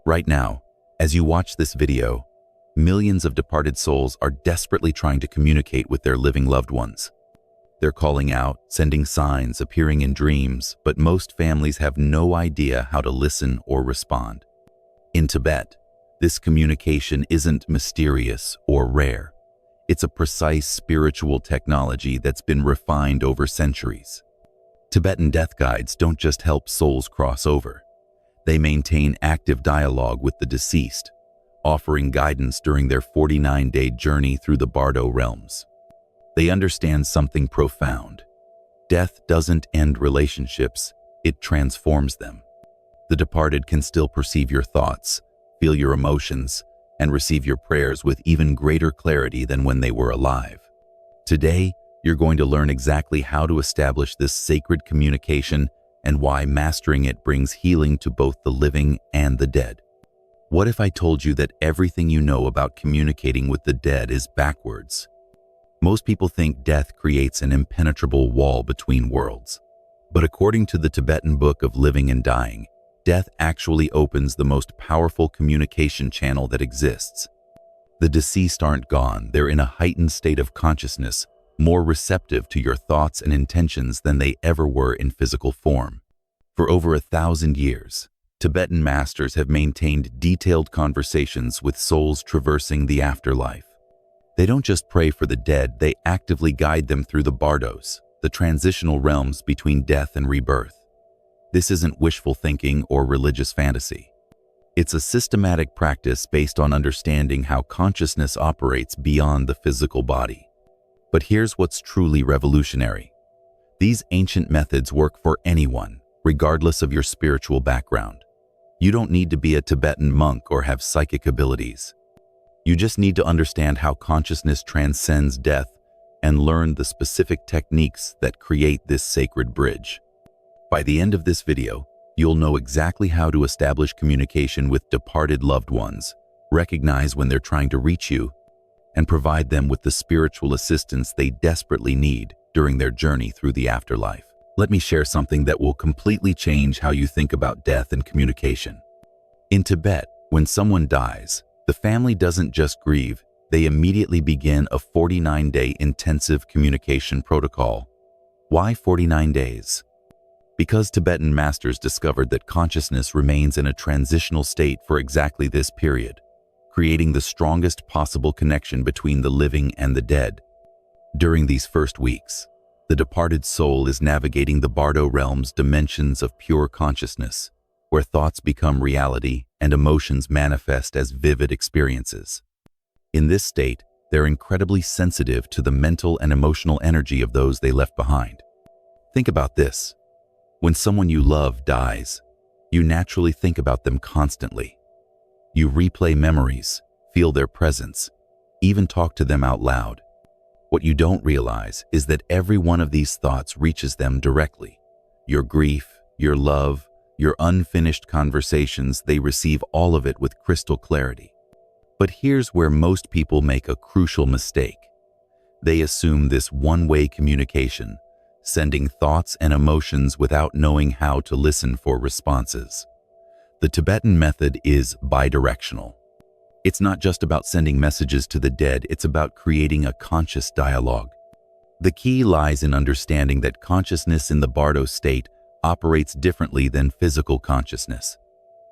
Right now, as you watch this video, millions of departed souls are desperately trying to communicate with their living loved ones. They're calling out, sending signs, appearing in dreams, but most families have no idea how to listen or respond. In Tibet, this communication isn't mysterious or rare. It's a precise spiritual technology that's been refined over centuries. Tibetan death guides don't just help souls cross over. They maintain active dialogue with the deceased, offering guidance during their 49-day journey through the Bardo realms. They understand something profound. Death doesn't end relationships, it transforms them. The departed can still perceive your thoughts, feel your emotions, and receive your prayers with even greater clarity than when they were alive. Today, you're going to learn exactly how to establish this sacred communication and why mastering it brings healing to both the living and the dead. What if I told you that everything you know about communicating with the dead is backwards? Most people think death creates an impenetrable wall between worlds. But according to the Tibetan Book of Living and Dying, death actually opens the most powerful communication channel that exists. The deceased aren't gone, they're in a heightened state of consciousness, more receptive to your thoughts and intentions than they ever were in physical form. For over 1,000 years, Tibetan masters have maintained detailed conversations with souls traversing the afterlife. They don't just pray for the dead, they actively guide them through the Bardos, the transitional realms between death and rebirth. This isn't wishful thinking or religious fantasy. It's a systematic practice based on understanding how consciousness operates beyond the physical body. But here's what's truly revolutionary. These ancient methods work for anyone, regardless of your spiritual background. You don't need to be a Tibetan monk or have psychic abilities. You just need to understand how consciousness transcends death and learn the specific techniques that create this sacred bridge. By the end of this video, you'll know exactly how to establish communication with departed loved ones, recognize when they're trying to reach you, and provide them with the spiritual assistance they desperately need during their journey through the afterlife. Let me share something that will completely change how you think about death and communication. In Tibet, when someone dies, the family doesn't just grieve, they immediately begin a 49-day intensive communication protocol. Why 49 days? Because Tibetan masters discovered that consciousness remains in a transitional state for exactly this period, creating the strongest possible connection between the living and the dead. During these first weeks, the departed soul is navigating the Bardo realm's dimensions of pure consciousness, where thoughts become reality and emotions manifest as vivid experiences. In this state, they're incredibly sensitive to the mental and emotional energy of those they left behind. Think about this. When someone you love dies, you naturally think about them constantly. You replay memories, feel their presence, even talk to them out loud. What you don't realize is that every one of these thoughts reaches them directly. Your grief, your love, your unfinished conversations, they receive all of it with crystal clarity. But here's where most people make a crucial mistake. They assume this one-way communication, sending thoughts and emotions without knowing how to listen for responses. The Tibetan method is bidirectional. It's not just about sending messages to the dead, it's about creating a conscious dialogue. The key lies in understanding that consciousness in the Bardo state operates differently than physical consciousness.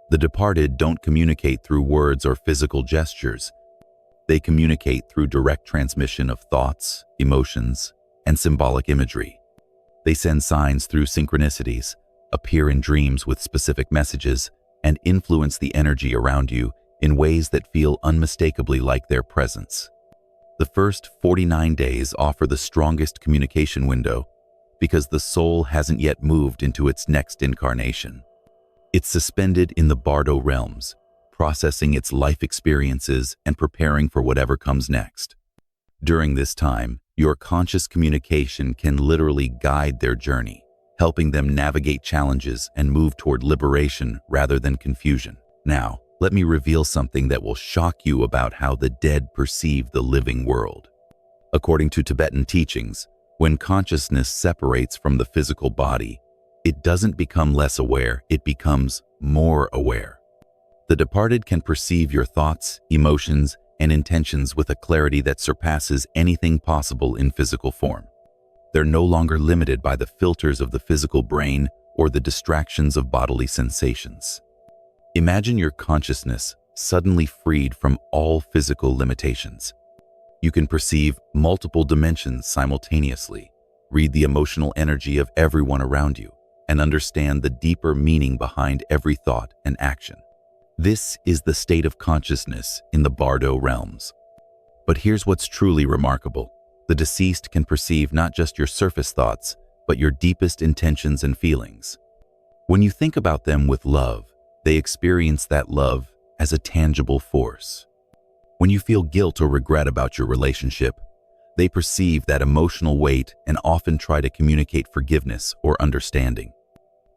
The departed don't communicate through words or physical gestures. They communicate through direct transmission of thoughts, emotions, and symbolic imagery. They send signs through synchronicities, appear in dreams with specific messages, and influence the energy around you in ways that feel unmistakably like their presence. The first 49 days offer the strongest communication window because the soul hasn't yet moved into its next incarnation. It's suspended in the Bardo realms, processing its life experiences and preparing for whatever comes next. During this time, your conscious communication can literally guide their journey, helping them navigate challenges and move toward liberation rather than confusion. Now, let me reveal something that will shock you about how the dead perceive the living world. According to Tibetan teachings, when consciousness separates from the physical body, it doesn't become less aware, it becomes more aware. The departed can perceive your thoughts, emotions, and intentions with a clarity that surpasses anything possible in physical form. They're no longer limited by the filters of the physical brain or the distractions of bodily sensations. Imagine your consciousness suddenly freed from all physical limitations. You can perceive multiple dimensions simultaneously, read the emotional energy of everyone around you, and understand the deeper meaning behind every thought and action. This is the state of consciousness in the Bardo realms. But here's what's truly remarkable. The deceased can perceive not just your surface thoughts, but your deepest intentions and feelings. When you think about them with love, they experience that love as a tangible force. When you feel guilt or regret about your relationship, they perceive that emotional weight and often try to communicate forgiveness or understanding.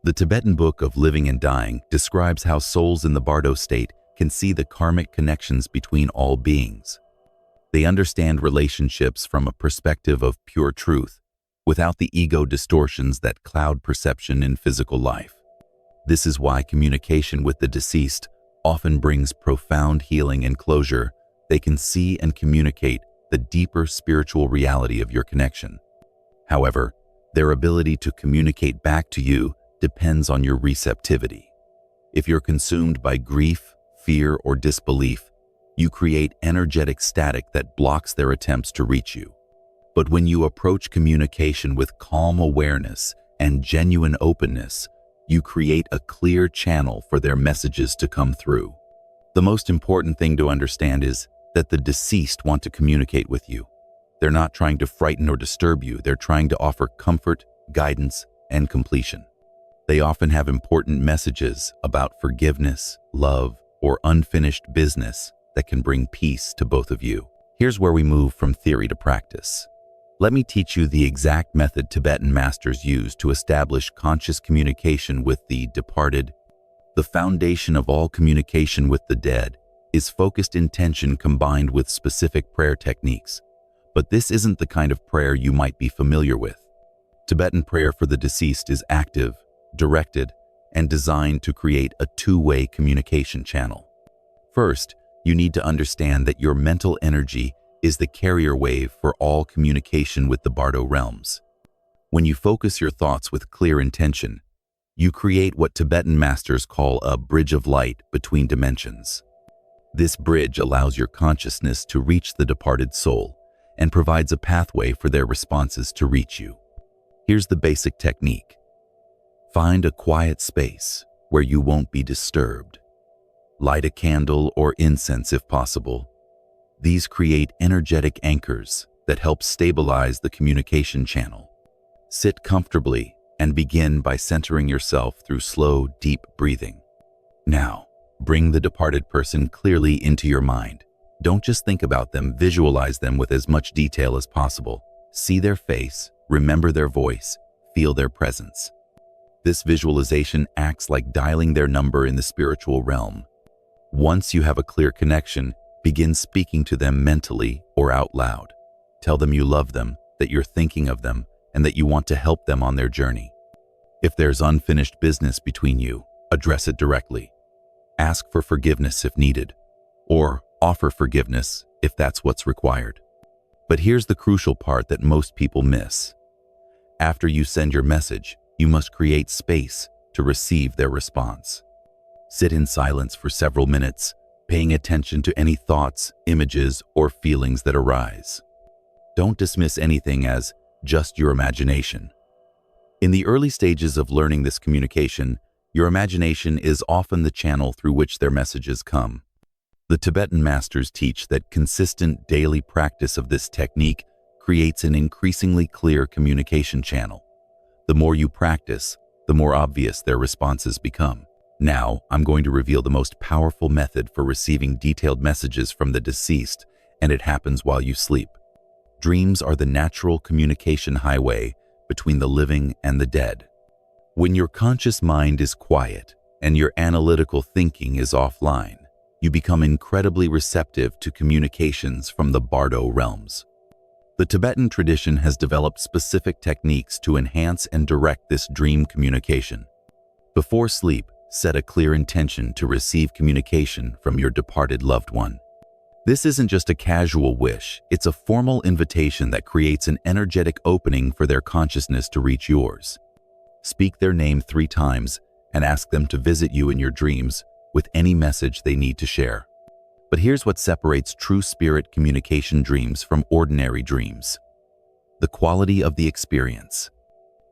The Tibetan Book of Living and Dying describes how souls in the Bardo state can see the karmic connections between all beings. They understand relationships from a perspective of pure truth, without the ego distortions that cloud perception in physical life. This is why communication with the deceased often brings profound healing and closure. They can see and communicate the deeper spiritual reality of your connection. However, their ability to communicate back to you depends on your receptivity. If you're consumed by grief, fear, or disbelief, you create energetic static that blocks their attempts to reach you. But when you approach communication with calm awareness and genuine openness, you create a clear channel for their messages to come through. The most important thing to understand is that the deceased want to communicate with you. They're not trying to frighten or disturb you. They're trying to offer comfort, guidance, and completion. They often have important messages about forgiveness, love, or unfinished business that can bring peace to both of you. Here's where we move from theory to practice. Let me teach you the exact method Tibetan masters use to establish conscious communication with the departed. The foundation of all communication with the dead is focused intention combined with specific prayer techniques. But this isn't the kind of prayer you might be familiar with. Tibetan prayer for the deceased is active, directed, and designed to create a two-way communication channel. First, you need to understand that your mental energy is the carrier wave for all communication with the Bardo realms. When you focus your thoughts with clear intention, you create what Tibetan masters call a bridge of light between dimensions. This bridge allows your consciousness to reach the departed soul and provides a pathway for their responses to reach you. Here's the basic technique. Find a quiet space where you won't be disturbed. Light a candle or incense if possible. These create energetic anchors that help stabilize the communication channel. Sit comfortably and begin by centering yourself through slow, deep breathing. Now, bring the departed person clearly into your mind. Don't just think about them, visualize them with as much detail as possible. See their face, remember their voice, feel their presence. This visualization acts like dialing their number in the spiritual realm. Once you have a clear connection, begin speaking to them mentally or out loud. Tell them you love them, that you're thinking of them, and that you want to help them on their journey. If there's unfinished business between you, address it directly. Ask for forgiveness if needed, or offer forgiveness if that's what's required. But here's the crucial part that most people miss. After you send your message, you must create space to receive their response. Sit in silence for several minutes, paying attention to any thoughts, images, or feelings that arise. Don't dismiss anything as just your imagination. In the early stages of learning this communication, your imagination is often the channel through which their messages come. The Tibetan masters teach that consistent daily practice of this technique creates an increasingly clear communication channel. The more you practice, the more obvious their responses become. Now, I'm going to reveal the most powerful method for receiving detailed messages from the deceased, and it happens while you sleep. Dreams are the natural communication highway between the living and the dead. When your conscious mind is quiet and your analytical thinking is offline, you become incredibly receptive to communications from the Bardo realms. The Tibetan tradition has developed specific techniques to enhance and direct this dream communication. Before sleep, set a clear intention to receive communication from your departed loved one. This isn't just a casual wish, it's a formal invitation that creates an energetic opening for their consciousness to reach yours. Speak their name 3 times and ask them to visit you in your dreams with any message they need to share. But here's what separates true spirit communication dreams from ordinary dreams: the quality of the experience.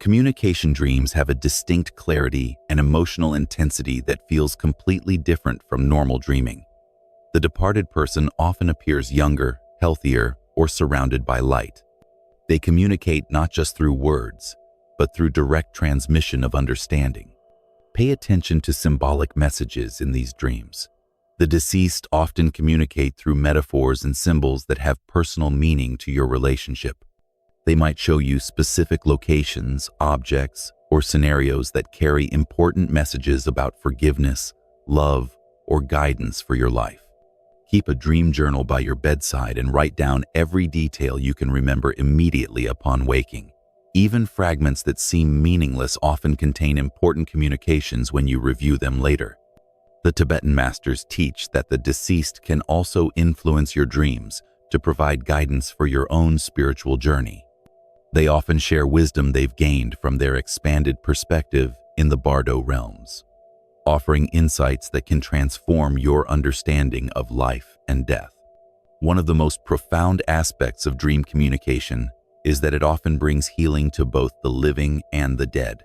Communication dreams have a distinct clarity and emotional intensity that feels completely different from normal dreaming. The departed person often appears younger, healthier, or surrounded by light. They communicate not just through words, but through direct transmission of understanding. Pay attention to symbolic messages in these dreams. The deceased often communicate through metaphors and symbols that have personal meaning to your relationship. They might show you specific locations, objects, or scenarios that carry important messages about forgiveness, love, or guidance for your life. Keep a dream journal by your bedside and write down every detail you can remember immediately upon waking. Even fragments that seem meaningless often contain important communications when you review them later. The Tibetan masters teach that the deceased can also influence your dreams to provide guidance for your own spiritual journey. They often share wisdom they've gained from their expanded perspective in the Bardo realms, offering insights that can transform your understanding of life and death. One of the most profound aspects of dream communication is that it often brings healing to both the living and the dead.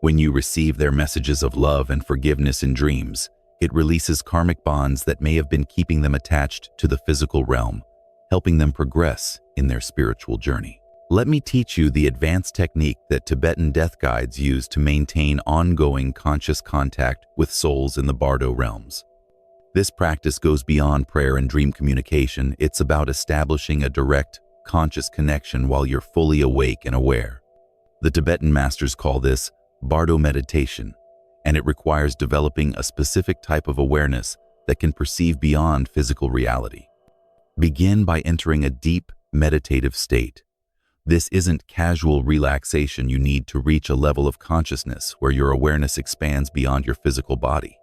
When you receive their messages of love and forgiveness in dreams, it releases karmic bonds that may have been keeping them attached to the physical realm, helping them progress in their spiritual journey. Let me teach you the advanced technique that Tibetan death guides use to maintain ongoing conscious contact with souls in the Bardo realms. This practice goes beyond prayer and dream communication. It's about establishing a direct, conscious connection while you're fully awake and aware. The Tibetan masters call this Bardo meditation, and it requires developing a specific type of awareness that can perceive beyond physical reality. Begin by entering a deep, meditative state. This isn't casual relaxation you need to reach a level of consciousness where your awareness expands beyond your physical body.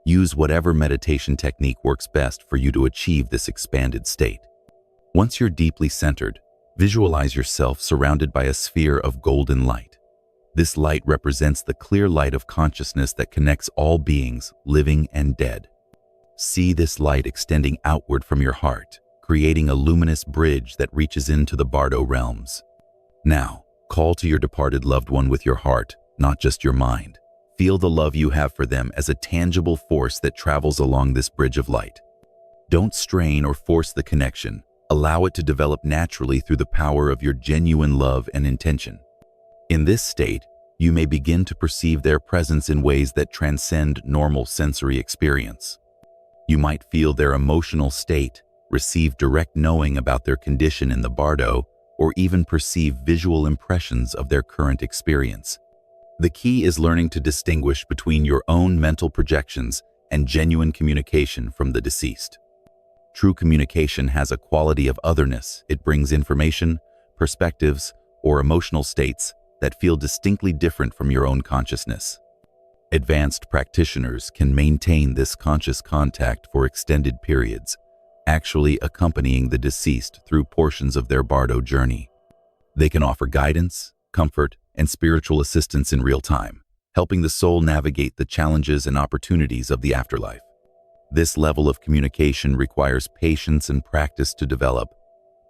Use whatever meditation technique works best for you to achieve this expanded state. Once you're deeply centered, visualize yourself surrounded by a sphere of golden light. This light represents the clear light of consciousness that connects all beings, living and dead. See this light extending outward from your heart, creating a luminous bridge that reaches into the Bardo realms. Now, call to your departed loved one with your heart, not just your mind. Feel the love you have for them as a tangible force that travels along this bridge of light. Don't strain or force the connection. Allow it to develop naturally through the power of your genuine love and intention. In this state, you may begin to perceive their presence in ways that transcend normal sensory experience. You might feel their emotional state, receive direct knowing about their condition in the Bardo, or even perceive visual impressions of their current experience. The key is learning to distinguish between your own mental projections and genuine communication from the deceased. True communication has a quality of otherness. It brings information, perspectives, or emotional states that feel distinctly different from your own consciousness. Advanced practitioners can maintain this conscious contact for extended periods, actually accompanying the deceased through portions of their Bardo journey. They can offer guidance, comfort, and spiritual assistance in real time, helping the soul navigate the challenges and opportunities of the afterlife. This level of communication requires patience and practice to develop,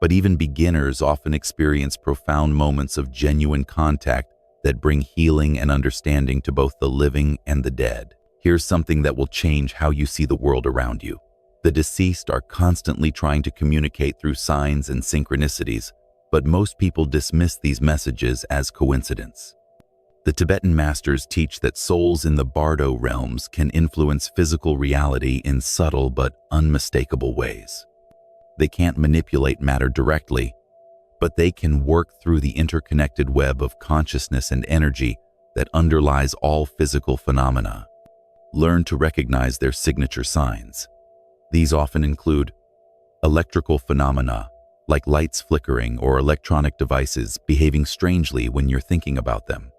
but even beginners often experience profound moments of genuine contact that bring healing and understanding to both the living and the dead. Here's something that will change how you see the world around you. The deceased are constantly trying to communicate through signs and synchronicities, but most people dismiss these messages as coincidence. The Tibetan masters teach that souls in the Bardo realms can influence physical reality in subtle but unmistakable ways. They can't manipulate matter directly, but they can work through the interconnected web of consciousness and energy that underlies all physical phenomena. Learn to recognize their signature signs. These often include electrical phenomena, like lights flickering or electronic devices behaving strangely when you're thinking about them,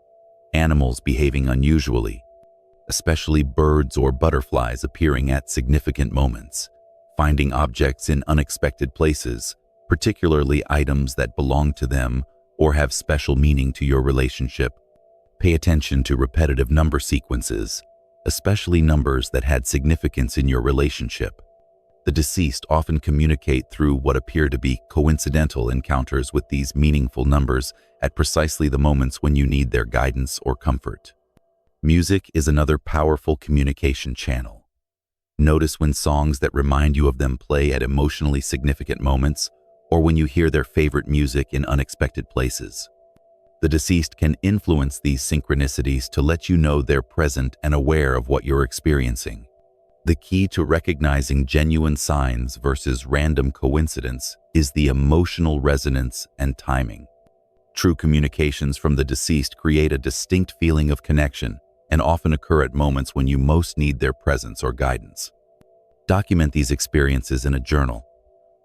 animals behaving unusually, especially birds or butterflies appearing at significant moments, finding objects in unexpected places, particularly items that belong to them or have special meaning to your relationship. Pay attention to repetitive number sequences, especially numbers that had significance in your relationship. The deceased often communicate through what appear to be coincidental encounters with these meaningful numbers at precisely the moments when you need their guidance or comfort. Music is another powerful communication channel. Notice when songs that remind you of them play at emotionally significant moments, or when you hear their favorite music in unexpected places. The deceased can influence these synchronicities to let you know they're present and aware of what you're experiencing. The key to recognizing genuine signs versus random coincidence is the emotional resonance and timing. True communications from the deceased create a distinct feeling of connection and often occur at moments when you most need their presence or guidance. Document these experiences in a journal.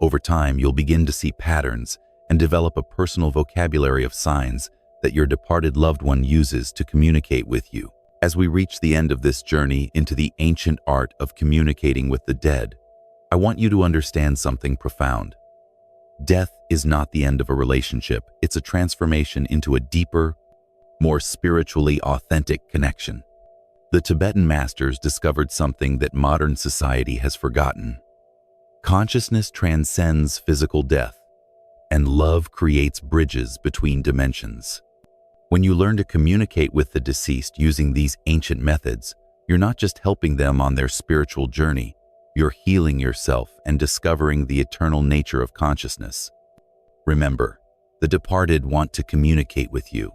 Over time, you'll begin to see patterns and develop a personal vocabulary of signs that your departed loved one uses to communicate with you. As we reach the end of this journey into the ancient art of communicating with the dead, I want you to understand something profound. Death is not the end of a relationship. It's a transformation into a deeper, more spiritually authentic connection. The Tibetan masters discovered something that modern society has forgotten. Consciousness transcends physical death, and love creates bridges between dimensions. When you learn to communicate with the deceased using these ancient methods, you're not just helping them on their spiritual journey, you're healing yourself and discovering the eternal nature of consciousness. Remember, the departed want to communicate with you.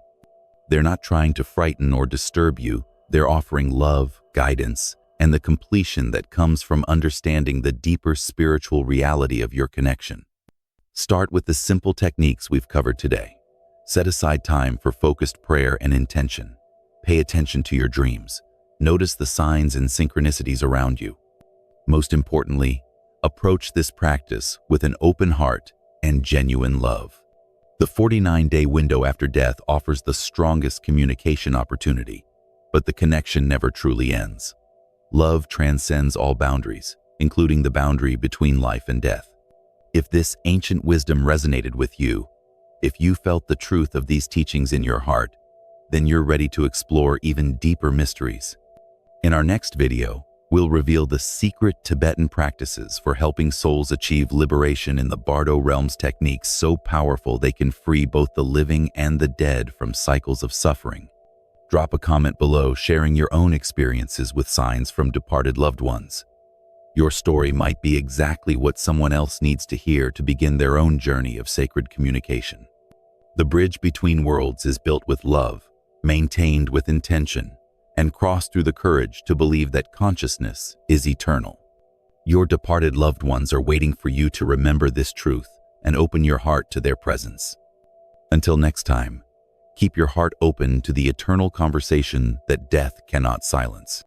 They're not trying to frighten or disturb you. They're offering love, guidance, and the completion that comes from understanding the deeper spiritual reality of your connection. Start with the simple techniques we've covered today. Set aside time for focused prayer and intention. Pay attention to your dreams. Notice the signs and synchronicities around you. Most importantly, approach this practice with an open heart and genuine love. The 49-day window after death offers the strongest communication opportunity, but the connection never truly ends. Love transcends all boundaries, including the boundary between life and death. If this ancient wisdom resonated with you, if you felt the truth of these teachings in your heart, then you're ready to explore even deeper mysteries. In our next video, we'll reveal the secret Tibetan practices for helping souls achieve liberation in the Bardo realm's techniques so powerful they can free both the living and the dead from cycles of suffering. Drop a comment below sharing your own experiences with signs from departed loved ones. Your story might be exactly what someone else needs to hear to begin their own journey of sacred communication. The bridge between worlds is built with love, maintained with intention, and crossed through the courage to believe that consciousness is eternal. Your departed loved ones are waiting for you to remember this truth and open your heart to their presence. Until next time, keep your heart open to the eternal conversation that death cannot silence.